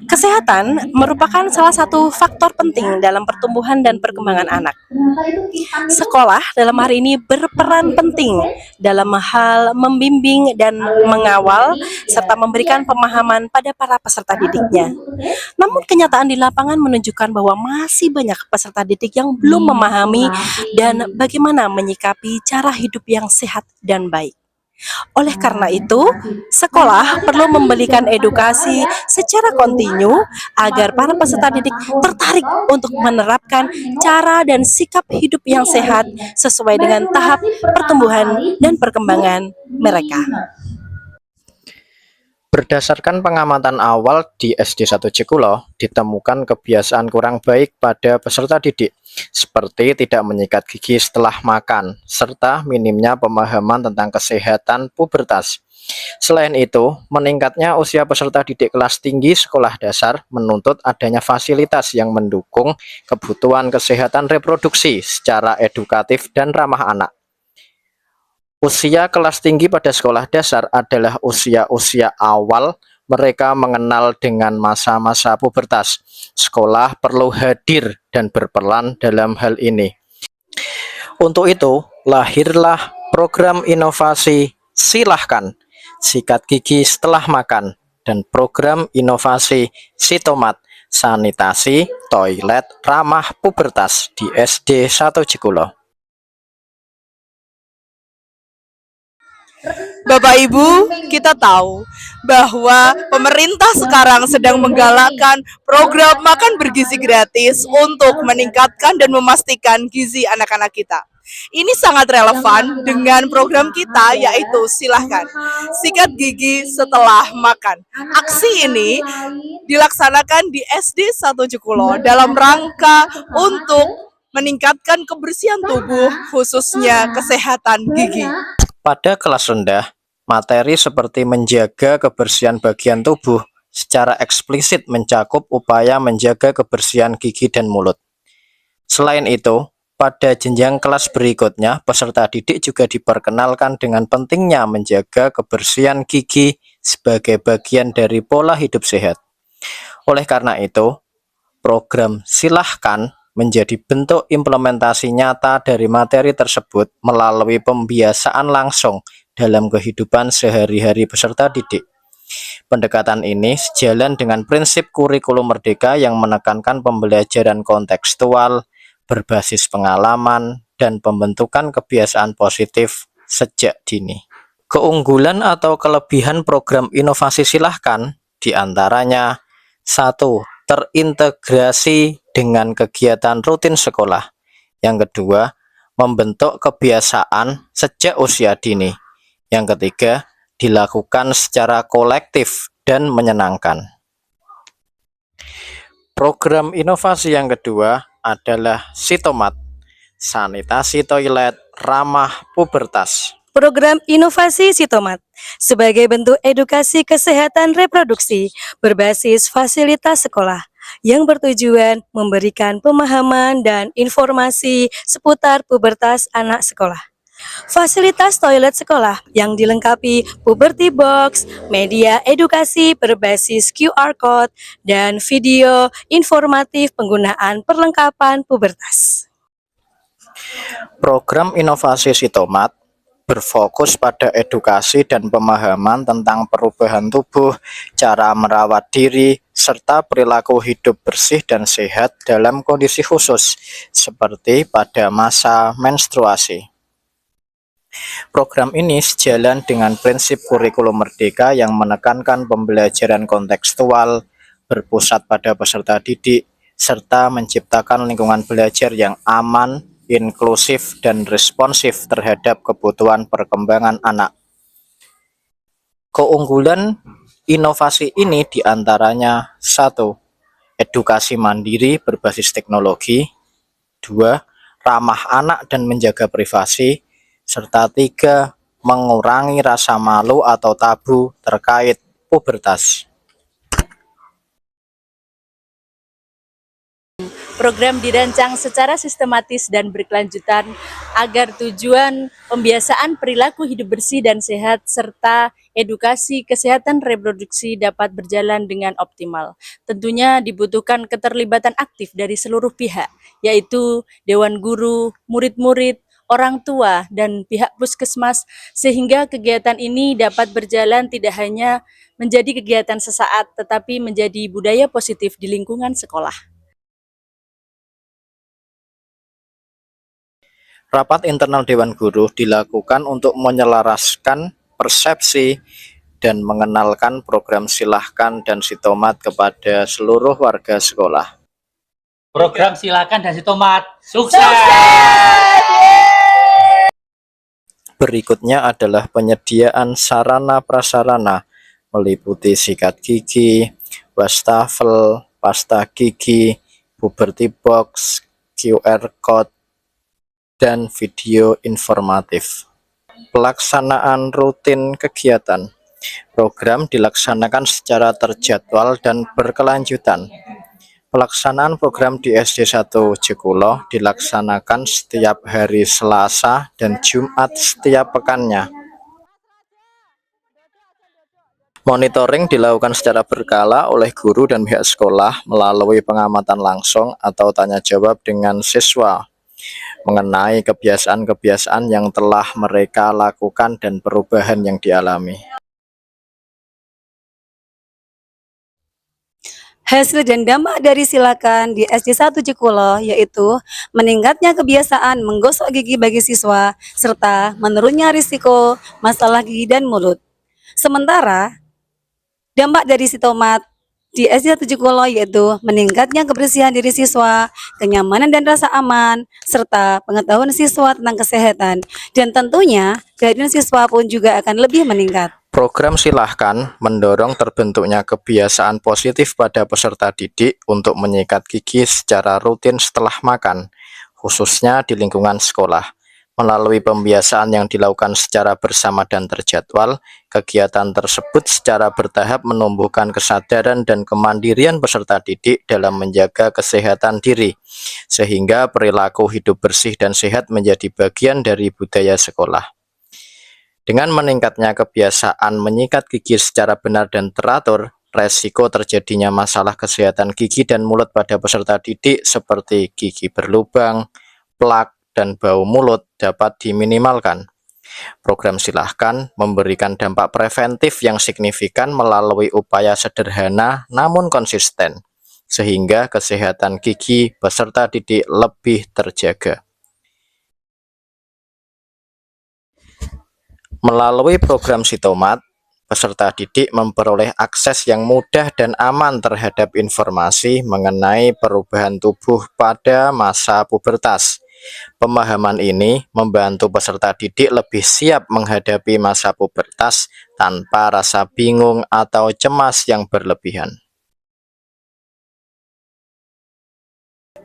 Kesehatan merupakan salah satu faktor penting dalam pertumbuhan dan perkembangan anak. Sekolah dalam hari ini berperan penting dalam hal membimbing dan mengawal serta memberikan pemahaman pada para peserta didiknya. Namun kenyataan di lapangan menunjukkan bahwa masih banyak peserta didik yang belum memahami dan bagaimana menyikapi cara hidup yang sehat dan baik. Oleh karena itu, sekolah perlu memberikan edukasi secara kontinu agar para peserta didik tertarik untuk menerapkan cara dan sikap hidup yang sehat sesuai dengan tahap pertumbuhan dan perkembangan mereka. Berdasarkan pengamatan awal di SD 1 Cikulo, ditemukan kebiasaan kurang baik pada peserta didik, seperti tidak menyikat gigi setelah makan, serta minimnya pemahaman tentang kesehatan pubertas. Selain itu, meningkatnya usia peserta didik kelas tinggi sekolah dasar menuntut adanya fasilitas yang mendukung kebutuhan kesehatan reproduksi secara edukatif dan ramah anak. Usia kelas tinggi pada sekolah dasar adalah usia-usia awal mereka mengenal dengan masa-masa pubertas. Sekolah perlu hadir dan berperan dalam hal ini. Untuk itu, lahirlah program inovasi Silahkan Sikat Gigi Setelah Makan dan program inovasi Sitomat Sanitasi Toilet Ramah Pubertas di SD 1 Cikulo. Bapak Ibu, kita tahu bahwa pemerintah sekarang sedang menggalakkan program makan bergizi gratis untuk meningkatkan dan memastikan gizi anak-anak kita. Ini sangat relevan dengan program kita, yaitu Silahkan Sikat Gigi Setelah Makan. Aksi ini dilaksanakan di SD 1 Cikulo dalam rangka untuk meningkatkan kebersihan tubuh, khususnya kesehatan gigi. Pada kelas rendah, materi seperti menjaga kebersihan bagian tubuh secara eksplisit mencakup upaya menjaga kebersihan gigi dan mulut. Selain itu, pada jenjang kelas berikutnya, peserta didik juga diperkenalkan dengan pentingnya menjaga kebersihan gigi sebagai bagian dari pola hidup sehat. Oleh karena itu, program Silahkan menjadi bentuk implementasi nyata dari materi tersebut melalui pembiasaan langsung dalam kehidupan sehari-hari peserta didik. Pendekatan ini sejalan dengan prinsip kurikulum merdeka yang menekankan pembelajaran kontekstual, berbasis pengalaman, dan pembentukan kebiasaan positif sejak dini. Keunggulan atau kelebihan program inovasi Silahkan diantaranya: 1. Terintegrasi dengan kegiatan rutin sekolah. Yang kedua, membentuk kebiasaan sejak usia dini. Yang ketiga, dilakukan secara kolektif dan menyenangkan. Program inovasi yang kedua adalah Sitomat, Sanitasi Toilet Ramah Pubertas. Program inovasi Sitomat sebagai bentuk edukasi kesehatan reproduksi berbasis fasilitas sekolah yang bertujuan memberikan pemahaman dan informasi seputar pubertas anak sekolah. Fasilitas toilet sekolah yang dilengkapi puberty box, media edukasi berbasis QR code, dan video informatif penggunaan perlengkapan pubertas. Program inovasi Sitomat berfokus pada edukasi dan pemahaman tentang perubahan tubuh, cara merawat diri, serta perilaku hidup bersih dan sehat dalam kondisi khusus, seperti pada masa menstruasi. Program ini sejalan dengan prinsip kurikulum merdeka yang menekankan pembelajaran kontekstual, berpusat pada peserta didik, serta menciptakan lingkungan belajar yang aman, inklusif, dan responsif terhadap kebutuhan perkembangan anak. Keunggulan inovasi ini diantaranya: 1. Edukasi mandiri berbasis teknologi. 2. Ramah anak dan menjaga privasi. Serta 3. Mengurangi rasa malu atau tabu terkait pubertas. Program dirancang secara sistematis dan berkelanjutan agar tujuan pembiasaan perilaku hidup bersih dan sehat serta edukasi kesehatan reproduksi dapat berjalan dengan optimal. Tentunya dibutuhkan keterlibatan aktif dari seluruh pihak, yaitu Dewan Guru, murid-murid, orang tua, dan pihak puskesmas, sehingga kegiatan ini dapat berjalan tidak hanya menjadi kegiatan sesaat, tetapi menjadi budaya positif di lingkungan sekolah. Rapat internal Dewan Guru dilakukan untuk menyelaraskan persepsi dan mengenalkan program Silahkan dan Sitomat kepada seluruh warga sekolah. Program Silakan dan Sitomat sukses! Berikutnya adalah penyediaan sarana prasarana meliputi sikat gigi, wastafel, pasta gigi, puberty box, QR code, dan video informatif. Pelaksanaan rutin kegiatan. Program dilaksanakan secara terjadwal dan berkelanjutan. Pelaksanaan program di SD 1 Jekulo dilaksanakan setiap hari Selasa dan Jumat setiap pekannya. Monitoring dilakukan secara berkala oleh guru dan pihak sekolah melalui pengamatan langsung atau tanya jawab dengan siswa mengenai kebiasaan-kebiasaan yang telah mereka lakukan dan perubahan yang dialami. Hasil dan dampak dari Silakan di SD 1 Jekulo yaitu meningkatnya kebiasaan menggosok gigi bagi siswa serta menurunnya risiko masalah gigi dan mulut. Sementara dampak dari Sitomat di SD 1 Jekulo yaitu meningkatnya kebersihan diri siswa, kenyamanan dan rasa aman, serta pengetahuan siswa tentang kesehatan. Dan tentunya kehadiran siswa pun juga akan lebih meningkat. Program Silahkan mendorong terbentuknya kebiasaan positif pada peserta didik untuk menyikat gigi secara rutin setelah makan, khususnya di lingkungan sekolah. Melalui pembiasaan yang dilakukan secara bersama dan terjadwal, kegiatan tersebut secara bertahap menumbuhkan kesadaran dan kemandirian peserta didik dalam menjaga kesehatan diri, sehingga perilaku hidup bersih dan sehat menjadi bagian dari budaya sekolah. Dengan meningkatnya kebiasaan menyikat gigi secara benar dan teratur, resiko terjadinya masalah kesehatan gigi dan mulut pada peserta didik seperti gigi berlubang, plak, dan bau mulut dapat diminimalkan. Program Silahkan memberikan dampak preventif yang signifikan melalui upaya sederhana namun konsisten, sehingga kesehatan gigi peserta didik lebih terjaga. Melalui program Sitomat, peserta didik memperoleh akses yang mudah dan aman terhadap informasi mengenai perubahan tubuh pada masa pubertas. Pemahaman ini membantu peserta didik lebih siap menghadapi masa pubertas tanpa rasa bingung atau cemas yang berlebihan.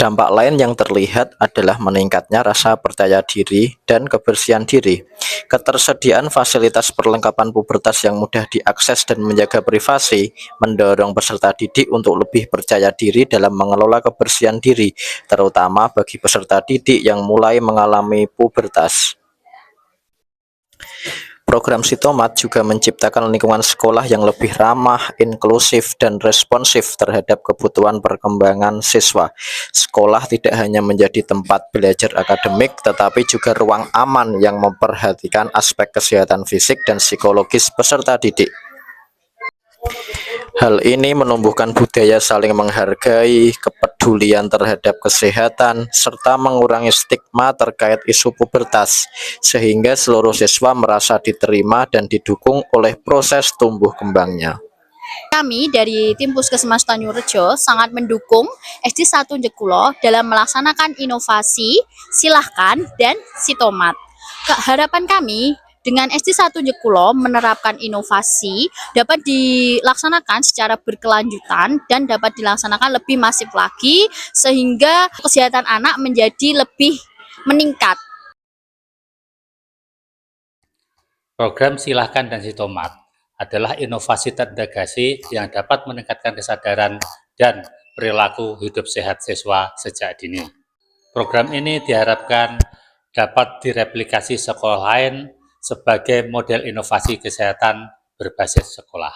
Dampak lain yang terlihat adalah meningkatnya rasa percaya diri dan kebersihan diri. Ketersediaan fasilitas perlengkapan pubertas yang mudah diakses dan menjaga privasi mendorong peserta didik untuk lebih percaya diri dalam mengelola kebersihan diri, terutama bagi peserta didik yang mulai mengalami pubertas. Program Sitomat juga menciptakan lingkungan sekolah yang lebih ramah, inklusif, dan responsif terhadap kebutuhan perkembangan siswa. Sekolah tidak hanya menjadi tempat belajar akademik, tetapi juga ruang aman yang memperhatikan aspek kesehatan fisik dan psikologis peserta didik. Hal ini menumbuhkan budaya saling menghargai, kepedulian terhadap kesehatan, serta mengurangi stigma terkait isu pubertas, sehingga seluruh siswa merasa diterima dan didukung oleh proses tumbuh kembangnya. Kami dari tim Puskesmas Tanjungrejo sangat mendukung SD 1 Jekulo dalam melaksanakan inovasi Silahkan dan Sitomat. Harapan kami dengan SD 1 Jekulo menerapkan inovasi dapat dilaksanakan secara berkelanjutan dan dapat dilaksanakan lebih masif lagi sehingga kesehatan anak menjadi lebih meningkat. Program Silahkan dan Sitomat adalah inovasi terintegrasi yang dapat meningkatkan kesadaran dan perilaku hidup sehat siswa sejak dini. Program ini diharapkan dapat direplikasi sekolah lain sebagai model inovasi kesehatan berbasis sekolah.